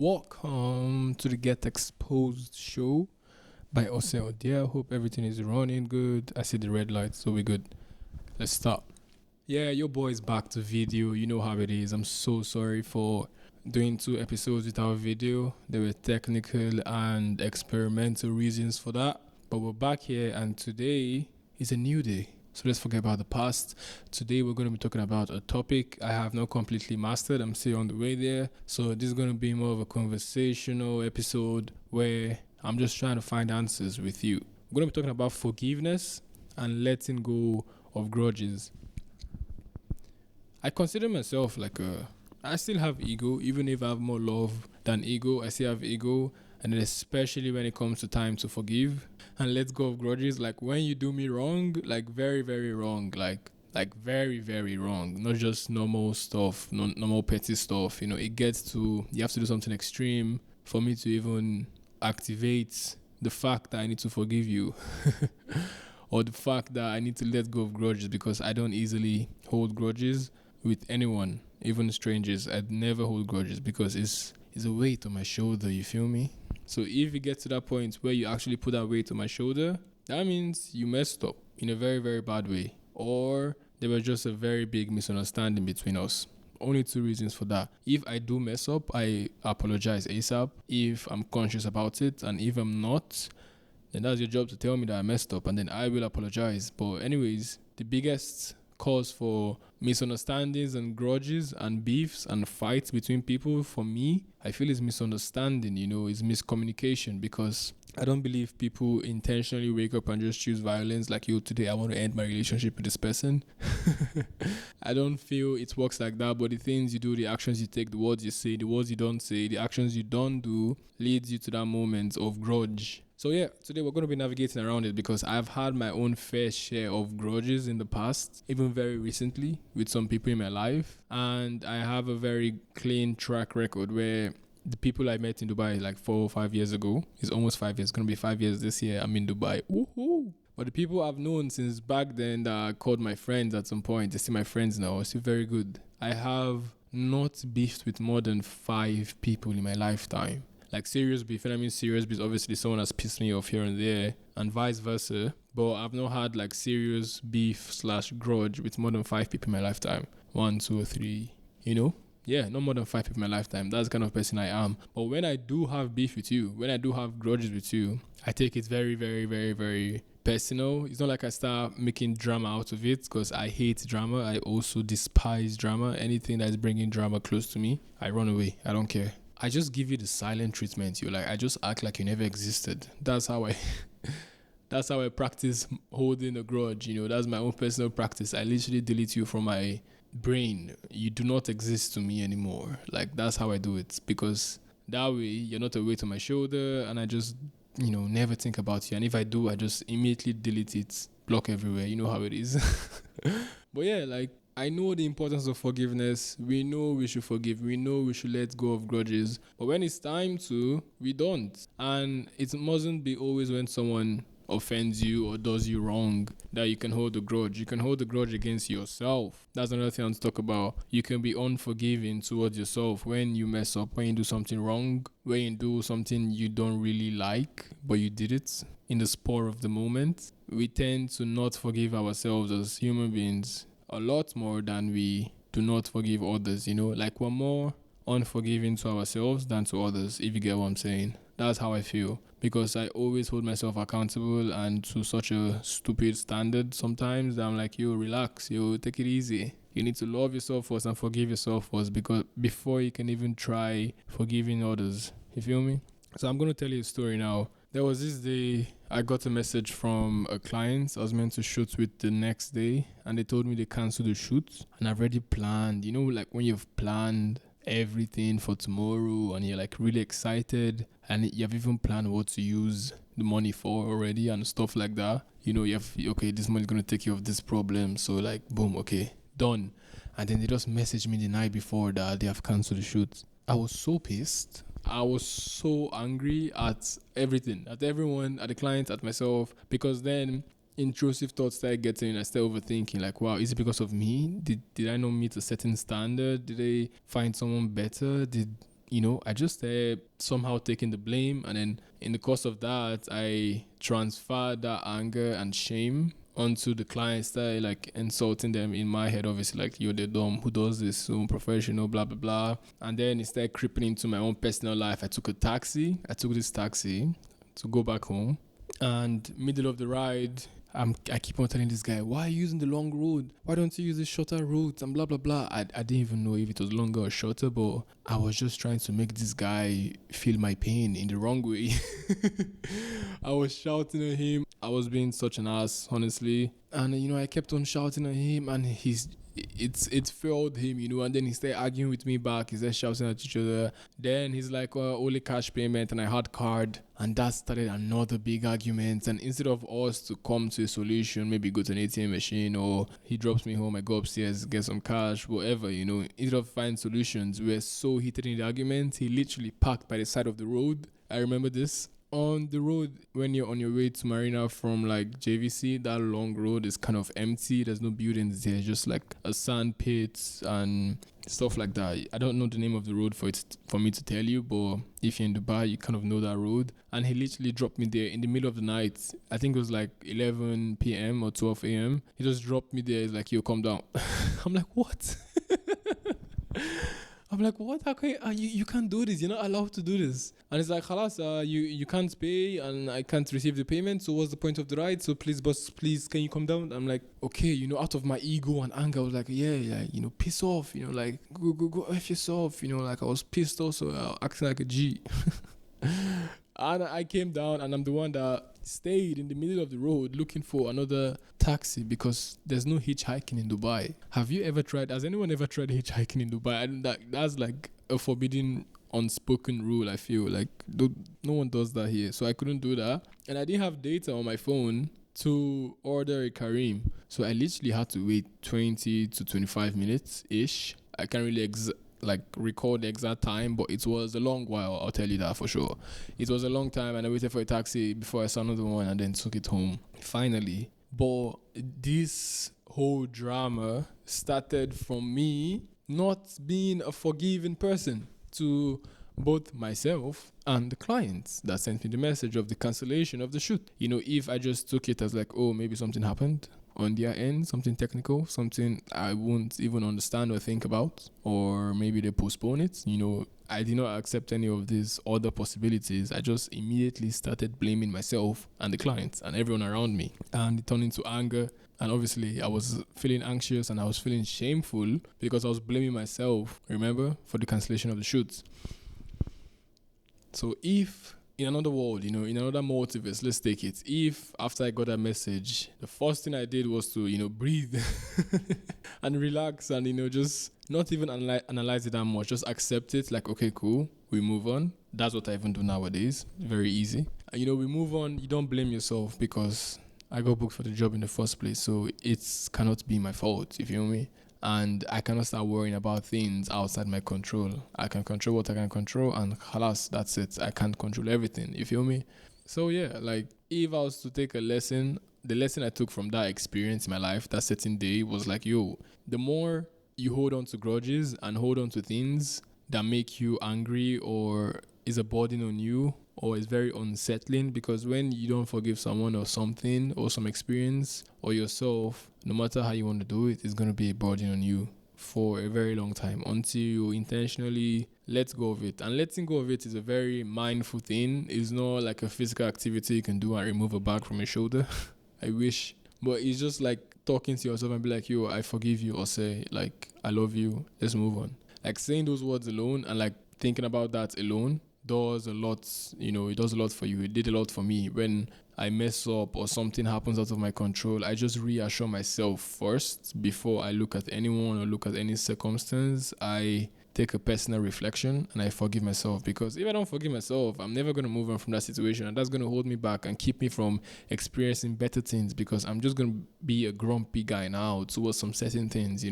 Welcome to the Get Exposed show by Odia. Hope everything is running good. I see the red light, so we're good. Let's start. Yeah, your boy's back to video. You know how it is. I'm so sorry for doing 2 episodes without video. There were technical and experimental reasons for that. But we're back here, and today is a new day. So let's forget about the past. Today we're going to be talking about a topic I have not completely mastered. I'm still on the way there. So this is going to be more of a conversational episode where I'm just trying to find answers with you. We're going to be talking about forgiveness and letting go of grudges. I consider myself I still have ego, even if I have more love than ego. I still have ego, and then especially when it comes to time to forgive and let go of grudges. Like when you do me wrong, like very, very wrong, like very, very wrong. Not just normal stuff, normal petty stuff. It gets to you have to do something extreme for me to even activate the fact that I need to forgive you. Or the fact that I need to let go of grudges, because I don't easily hold grudges with anyone, even strangers. I'd never hold grudges because it's a weight on my shoulder, you feel me? So if you get to that point where you actually put that weight on my shoulder, that means you messed up in a very, very bad way. Or there was just a very big misunderstanding between us. Only 2 reasons for that. If I do mess up, I apologize ASAP if I'm conscious about it. And if I'm not, then that's your job to tell me that I messed up, and then I will apologize. But anyways, the biggest cause for misunderstandings and grudges and beefs and fights between people, for me, I feel is misunderstanding, is miscommunication, because I don't believe people intentionally wake up and just choose violence like, yo, today I want to end my relationship with this person. I don't feel it works like that, but the things you do, the actions you take, the words you say, the words you don't say, the actions you don't do leads you to that moment of grudge. So yeah, today we're going to be navigating around it, because I've had my own fair share of grudges in the past, even very recently with some people in my life. And I have a very clean track record where the people I met in Dubai like 4 or 5 years ago, it's almost 5 years, it's going to be 5 years this year, I'm in Dubai. Woohoo! But the people I've known since back then that I called my friends at some point, they're still my friends now, it's still very good. I have not beefed with more than 5 people in my lifetime. Like serious beef, and I mean serious beef, obviously someone has pissed me off here and there, and vice versa. But I've not had like serious beef / grudge with more than 5 people in my lifetime. 1, 2, 3, Yeah, not more than 5 people in my lifetime. That's the kind of person I am. But when I do have beef with you, when I do have grudges with you, I take it very, very, very, very personal. It's not like I start making drama out of it, because I hate drama. I also despise drama. Anything that is bringing drama close to me, I run away. I don't care. I just give you the silent treatment. I just act like you never existed. That's how I practice holding a grudge. That's my own personal practice. I literally delete you from my brain. You do not exist to me anymore. Like, that's how I do it, because that way you're not a weight on my shoulder, and I just never think about you. And if I do, I just immediately delete it, block everywhere. You know how it is. But yeah, I know the importance of forgiveness. We know we should forgive. We know we should let go of grudges. But when it's time to, we don't. And it mustn't be always when someone offends you or does you wrong that you can hold a grudge. You can hold a grudge against yourself. That's another thing I want to talk about. You can be unforgiving towards yourself when you mess up, when you do something wrong, when you do something you don't really like, but you did it in the spur of the moment. We tend to not forgive ourselves as human beings a lot more than we do not forgive others. Like, we're more unforgiving to ourselves than to others, if you get what I'm saying. That's how I feel, because I always hold myself accountable, and to such a stupid standard sometimes that I'm like, yo, relax, yo, take it easy. You need to love yourself first and forgive yourself first, because before you can even try forgiving others. You feel me? So I'm going to tell you a story now. There was this day I got a message from a client I was meant to shoot with the next day, and they told me they canceled the shoot. And I've already planned, like when you've planned everything for tomorrow and you're like really excited, and you have even planned what to use the money for already and stuff like that. You have, okay, this money is going to take care of this problem. So like, boom, okay, done. And then they just messaged me the night before that they have canceled the shoot. I was so pissed. I was so angry at everything, at everyone, at the client, at myself, because then intrusive thoughts started getting, I started overthinking, like, wow, is it because of me? Did I not meet a certain standard? Did they find someone better? Did I just somehow taking the blame, and then in the course of that, I transferred that anger and shame onto the clients, that like insulting them in my head, obviously, like, you're the dumb, who does this, so unprofessional, blah blah blah. And then it started creeping into my own personal life. I took this taxi to go back home, and middle of the ride, I keep on telling this guy, why are you using the long road? Why don't you use the shorter route? And blah, blah, blah. I didn't even know if it was longer or shorter, but I was just trying to make this guy feel my pain in the wrong way. I was shouting at him. I was being such an ass, honestly. And, I kept on shouting at him, and it failed him, and then he started arguing with me back. He started shouting at each other. Then he's like, only cash payment, and I had card. And that started another big argument. And instead of us to come to a solution, maybe go to an ATM machine, or he drops me home, I go upstairs, get some cash, whatever, instead of finding solutions, we were so heated in the argument. He literally parked by the side of the road. I remember this. On the road, when you're on your way to Marina from like JVC, that long road is kind of empty. There's no buildings there, just like a sand pit and stuff like that. I don't know the name of the road for me to tell you, but if you're in Dubai, you kind of know that road. And he literally dropped me there in the middle of the night. I think it was like 11 p.m. or 12 a.m. He just dropped me there. He's like, yo, come down. I'm like, what? I'm like, what? How can you can't do this? You're not allowed to do this. And it's like, halas, you can't pay, and I can't receive the payment. So what's the point of the ride? So please, boss, please, can you come down? I'm like, okay, out of my ego and anger, I was like, yeah, piss off, like, go F yourself, like I was pissed also, acting like a G. And I came down, and I'm the one that stayed in the middle of the road looking for another taxi, because there's no hitchhiking in Dubai. Has anyone ever tried hitchhiking in Dubai? And that's like a forbidden, unspoken rule. I feel like no one does that here. So I couldn't do that. And I didn't have data on my phone to order a Kareem. So I literally had to wait 20 to 25 minutes-ish. I can't really recall the exact time, but it was a long while, I'll tell you that for sure. It was a long time, and I waited for a taxi before I saw another one, and then took it home finally. But this whole drama started from me not being a forgiving person to both myself and the clients that sent me the message of the cancellation of the shoot. If I just took it as like, oh, maybe something happened on their end, something technical, something I won't even understand or think about, or maybe they postpone it. I did not accept any of these other possibilities. I just immediately started blaming myself and the clients and everyone around me, and it turned into anger. And obviously I was feeling anxious, and I was feeling shameful because I was blaming myself, remember, for the cancellation of the shoots. So if in another world, in another multiverse, let's take it. If after I got that message, the first thing I did was to, breathe and relax, and, just not even analyze it that much, just accept it, like, okay, cool, we move on. That's what I even do nowadays. Very easy. And, we move on. You don't blame yourself, because I got booked for the job in the first place, so it cannot be my fault, you feel me? And I cannot start worrying about things outside my control. I can control what I can control, and halas, that's it. I can't control everything, you feel me? So yeah, like, if I was to take a lesson, the lesson I took from that experience in my life, that certain day, was like, yo, the more you hold on to grudges and hold on to things that make you angry or is a burden on you, or is very unsettling, because when you don't forgive someone or something or some experience or yourself, no matter how you want to do it, it's going to be a burden on you for a very long time until you intentionally let go of it. And letting go of it is a very mindful thing. It's not like a physical activity you can do and remove a bag from your shoulder. I wish. But it's just like talking to yourself and be like, yo, I forgive you, or say like, I love you, let's move on. Like, saying those words alone and like thinking about that alone does a lot, it does a lot for you. It did a lot for me. When I mess up or something happens out of my control, I just reassure myself first before I look at anyone or look at any circumstance. I take a personal reflection and I forgive myself, because if I don't forgive myself, I'm never going to move on from that situation, and that's going to hold me back and keep me from experiencing better things, because I'm just going to be a grumpy guy now towards some certain things,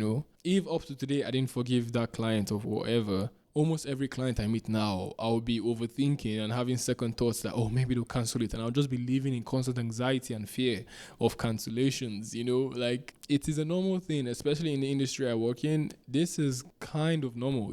If up to today I didn't forgive that client or whatever, almost every client I meet now, I'll be overthinking and having second thoughts that, oh, maybe they'll cancel it. And I'll just be living in constant anxiety and fear of cancellations, like it is a normal thing, especially in the industry I work in. This is kind of normal,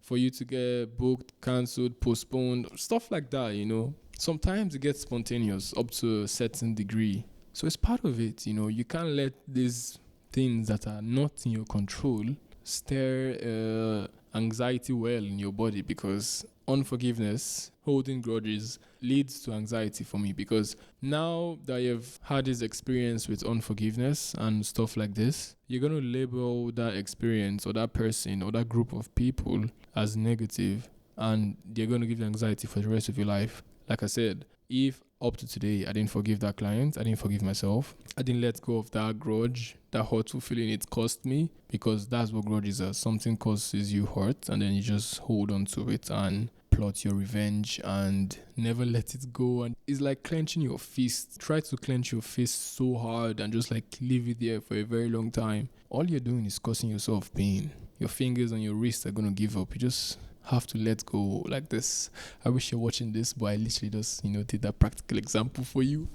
for you to get booked, cancelled, postponed, stuff like that, Sometimes it gets spontaneous up to a certain degree. So it's part of it, You can't let these things that are not in your control stir anxiety well in your body, because unforgiveness, holding grudges, leads to anxiety for me. Because now that you've had this experience with unforgiveness and stuff like this, you're going to label that experience or that person or that group of people as negative, and they're going to give you anxiety for the rest of your life. Like I said, if up to today I didn't forgive that client, I didn't forgive myself, I didn't let go of that grudge, that hurtful feeling it cost me, because that's what grudges are. Something causes you hurt and then you just hold on to it and plot your revenge and never let it go. And it's like clenching your fist. Try to clench your fist so hard and just like leave it there for a very long time. All you're doing is causing yourself pain. Your fingers and your wrists are going to give up. You just have to let go like this. I wish you're watching this, but I literally just, did that practical example for you.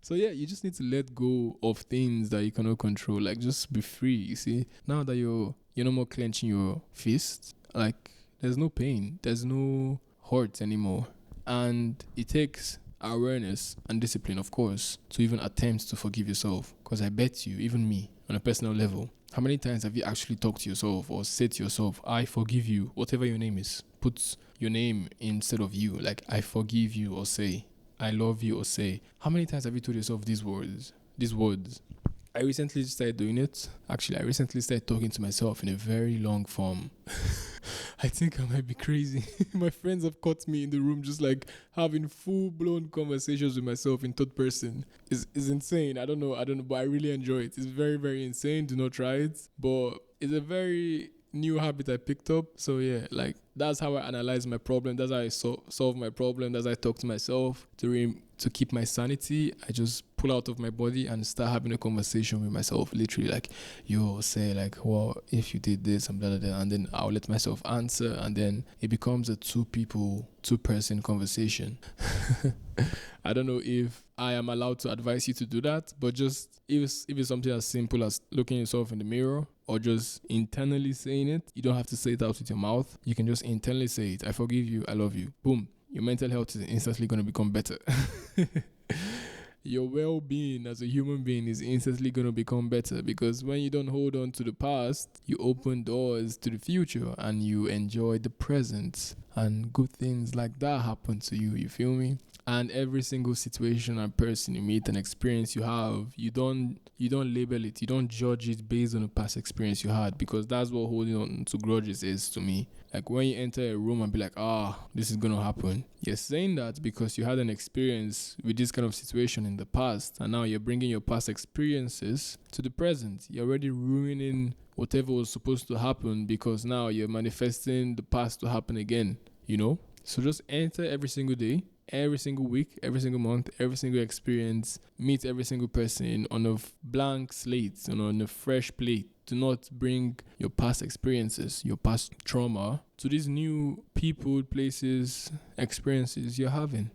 So yeah, you just need to let go of things that you cannot control. Like, just be free, you see. Now that you're no more clenching your fist, like, there's no pain, there's no hurt anymore. And it takes awareness and discipline, of course, to even attempt to forgive yourself. Because I bet you, even me, on a personal level, how many times have you actually talked to yourself or said to yourself, I forgive you, whatever your name is? Put your name instead of you, like I forgive you, or say I love you, or say. How many times have you told yourself these words? I recently started doing it. Actually, I recently started talking to myself in a very long form. I think I might be crazy. My friends have caught me in the room just like having full-blown conversations with myself in third person. It's insane. I don't know, but I really enjoy it. It's very, very insane. Do not try it. But it's a very new habit I picked up. So yeah, like that's how I analyze my problem. That's how I solve my problem. That's how I talk to myself to keep my sanity. I just pull out of my body and start having a conversation with myself. Literally, like, yo, say like, well, if you did this and blah blah blah, and then I'll let myself answer, and then it becomes a two-person conversation. I don't know if I am allowed to advise you to do that, but just if it's something as simple as looking yourself in the mirror or just internally saying it, you don't have to say it out with your mouth. You can just internally say it. I forgive you. I love you. Boom. Your mental health is instantly going to become better. Your well-being as a human being is instantly going to become better, because when you don't hold on to the past, you open doors to the future and you enjoy the present, and good things like that happen to you. You feel me? And every single situation and person you meet and experience you have, you don't label it, you don't judge it based on the past experience you had, because that's what holding on to grudges is to me. Like when you enter a room and be like, this is gonna happen, you're saying that because you had an experience with this kind of situation in the past, and now you're bringing your past experiences to the present. You're already ruining whatever was supposed to happen, because now you're manifesting the past to happen again, So just enter every single day, every single week, every single month, every single experience, meet every single person on a blank slate, on a fresh plate. Do not bring your past experiences, your past trauma to these new people, places, experiences you're having.